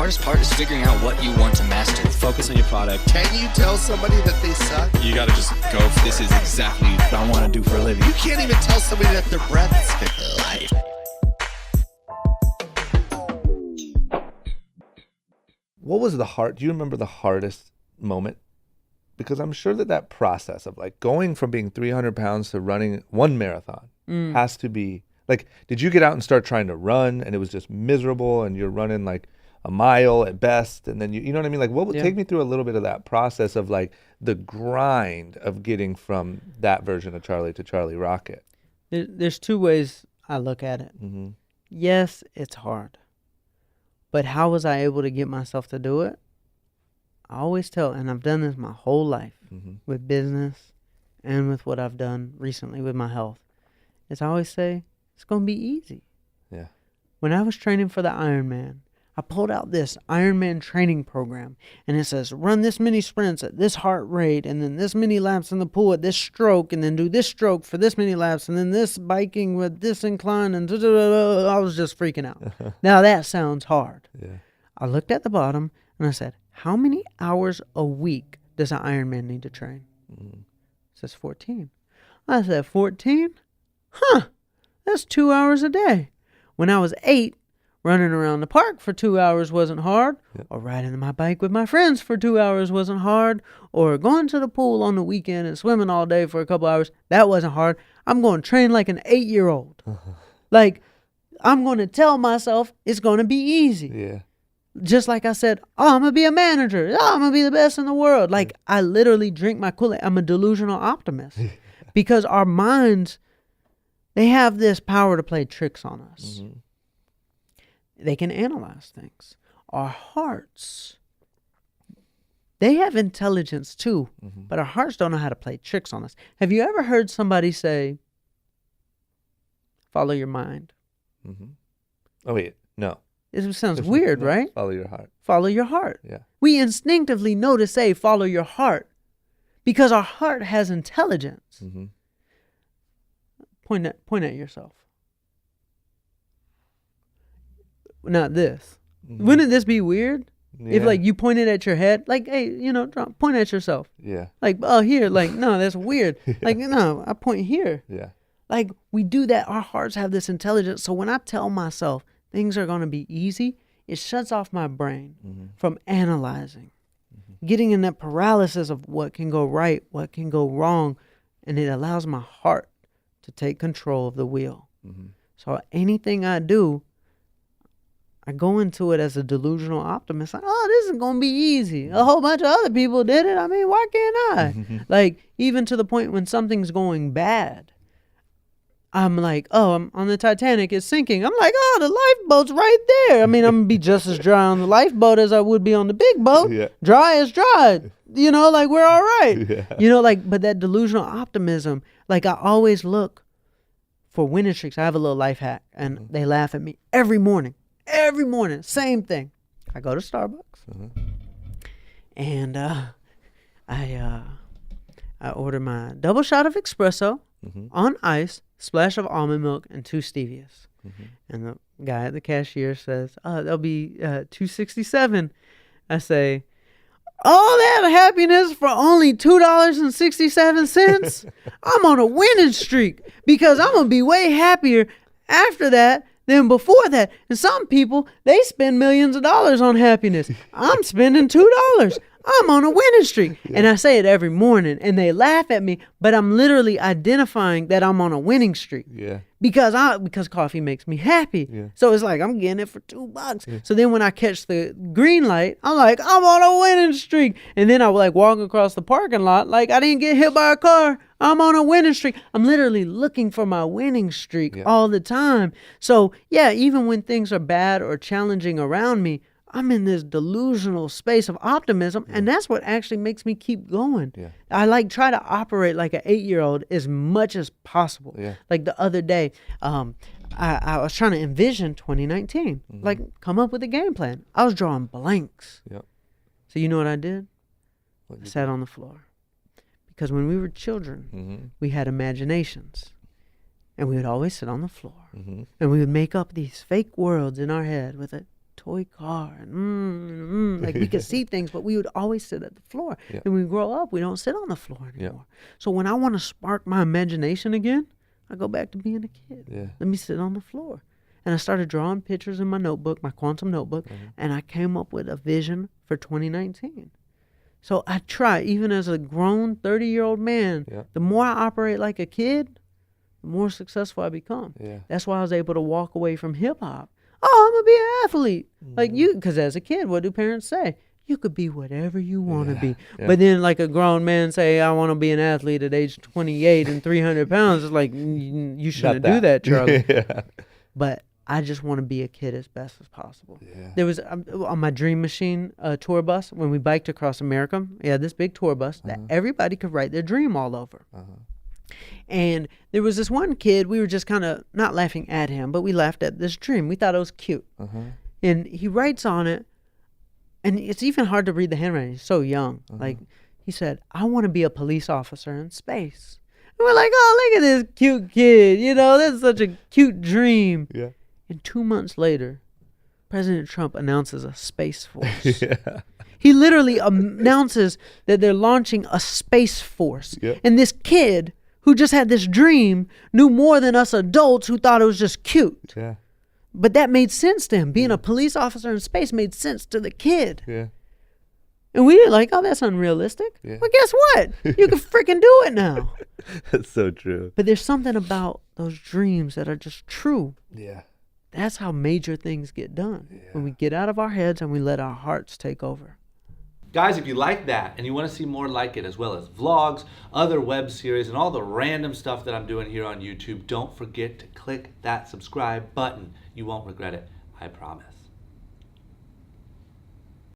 hardest part is figuring out what you want to master. Focus on your product. Can you tell somebody that they suck? You gotta just go, this is exactly what I want to do for a living. You can't even tell somebody that their breath is life. What was do you remember the hardest moment? Because I'm sure that process of like going from being 300 pounds to running one marathon has to be like, did you get out and start trying to run and it was just miserable and you're running like a mile at best? And then you know what I mean? Like what would take me through a little bit of that process of like the grind of getting from that version of Charlie to Charlie Rocket? There's two ways I look at it. Mm-hmm. Yes, it's hard. But how was I able to get myself to do it? I always tell, and I've done this my whole life with business and with what I've done recently with my health, is I always say, it's going to be easy. Yeah. When I was training for the Ironman, I pulled out this Ironman training program, and it says, run this many sprints at this heart rate, and then this many laps in the pool at this stroke, and then do this stroke for this many laps, and then this biking with this incline, and I was just freaking out. Now that sounds hard. Yeah. I looked at the bottom, and I said, how many hours a week does an Ironman need to train? It says 14. I said, 14? Huh, that's 2 hours a day. When I was 8, running around the park for 2 hours wasn't hard, or riding my bike with my friends for 2 hours wasn't hard, or going to the pool on the weekend and swimming all day for a couple hours, that wasn't hard. I'm going to train like an 8-year-old. Like, I'm going to tell myself it's going to be easy. Yeah. Just like I said, I'm going to be a manager. I'm going to be the best in the world. Like, I literally drink my Kool-Aid. I'm a delusional optimist. Because our minds, they have this power to play tricks on us. Mm-hmm. They can analyze things. Our hearts, they have intelligence too, but our hearts don't know how to play tricks on us. Have you ever heard somebody say, follow your mind? Oh, wait, no. It sounds weird, no, right? Follow your heart. Follow your heart. Yeah. We instinctively know to say, follow your heart, because our heart has intelligence. Point at yourself. Not this. Wouldn't this be weird? Yeah. If like you pointed at your head, like, hey, point at yourself. Yeah. Like, oh, here, like, no, that's weird. Like, no, I point here. Yeah. Like, we do that. Our hearts have this intelligence. So when I tell myself things are going to be easy, it shuts off my brain from analyzing, getting in that paralysis of what can go right, what can go wrong, and it allows my heart to take control of the wheel. So anything I do, I go into it as a delusional optimist. Like, oh, this is going to be easy. A whole bunch of other people did it. I mean, why can't I? Like, even to the point when something's going bad, I'm like, oh, I'm on the Titanic, it's sinking. I'm like, oh, the lifeboat's right there. I mean, I'm going to be just as dry on the lifeboat as I would be on the big boat. Yeah. Dry as dry. Like, we're all right. Yeah. But that delusional optimism, like, I always look for winning streaks. I have a little life hack, and they laugh at me every morning. Every morning, same thing. I go to Starbucks, and I order my double shot of espresso on ice, splash of almond milk, and 2 stevias. And the guy at the cashier says, "That'll be $2.67." I say, "All that happiness for only $2.67? I'm on a winning streak, because I'm gonna be way happier after that than before that." And some people, they spend millions of dollars on happiness. I'm spending $2. I'm on a winning streak. Yeah. And I say it every morning, and they laugh at me, but I'm literally identifying that I'm on a winning streak. Yeah. Because coffee makes me happy. Yeah. So it's like, I'm getting it for $2. Yeah. So then when I catch the green light, I'm like, I'm on a winning streak. And then I like walk across the parking lot, like I didn't get hit by a car. I'm on a winning streak. I'm literally looking for my winning streak all the time. So yeah, even when things are bad or challenging around me, I'm in this delusional space of optimism, and that's what actually makes me keep going. Yeah. I try to operate like an 8-year-old as much as possible. Yeah. Like the other day, I was trying to envision 2019, like come up with a game plan. I was drawing blanks. Yep. So you know what I did? I sat on the floor. Because when we were children, we had imaginations. And we would always sit on the floor. And we would make up these fake worlds in our head with a toy car, and like we could see things, but we would always sit at the floor. Yeah. And when we grow up, we don't sit on the floor Yeah. anymore. So when I want to spark my imagination again, I go back to being a kid. Yeah. Let me sit on the floor. And I started drawing pictures in my notebook, my quantum notebook, and I came up with a vision for 2019. So I try, even as a grown 30-year-old man, Yeah. the more I operate like a kid, the more successful I become. Yeah. That's why I was able to walk away from hip-hop. Oh, I'm going to be an athlete. Like you, because as a kid, what do parents say? You could be whatever you want to be. Yeah. But then like a grown man say, I want to be an athlete at age 28 and 300 pounds. It's like, you shouldn't do that, Charlie. Yeah. But I just want to be a kid as best as possible. Yeah. There was on my Dream Machine tour bus, when we biked across America, this big tour bus that everybody could write their dream all over. And there was this one kid, we were just kind of not laughing at him, but we laughed at this dream. We thought it was cute. And he writes on it, and it's even hard to read the handwriting. He's so young. Like, he said, I want to be a police officer in space. And we're like, oh, look at this cute kid. You know, that's such a cute dream. Yeah. And 2 months later, President Trump announces a space force. Yeah. He literally announces that they're launching a space force. Yeah. And this kid who just had this dream knew more than us adults who thought it was just cute. Yeah. But that made sense to him. Being a police officer in space made sense to the kid. Yeah. And we didn't like, oh, that's unrealistic. Yeah. Well, guess what? You can freaking do it now. That's so true. But there's something about those dreams that are just true. Yeah. That's how major things get done. When we get out of our heads and we let our hearts take over. Guys, if you like that and you want to see more like it, as well as vlogs, other web series, and all the random stuff that I'm doing here on YouTube, don't forget to click that subscribe button. You won't regret it, I promise.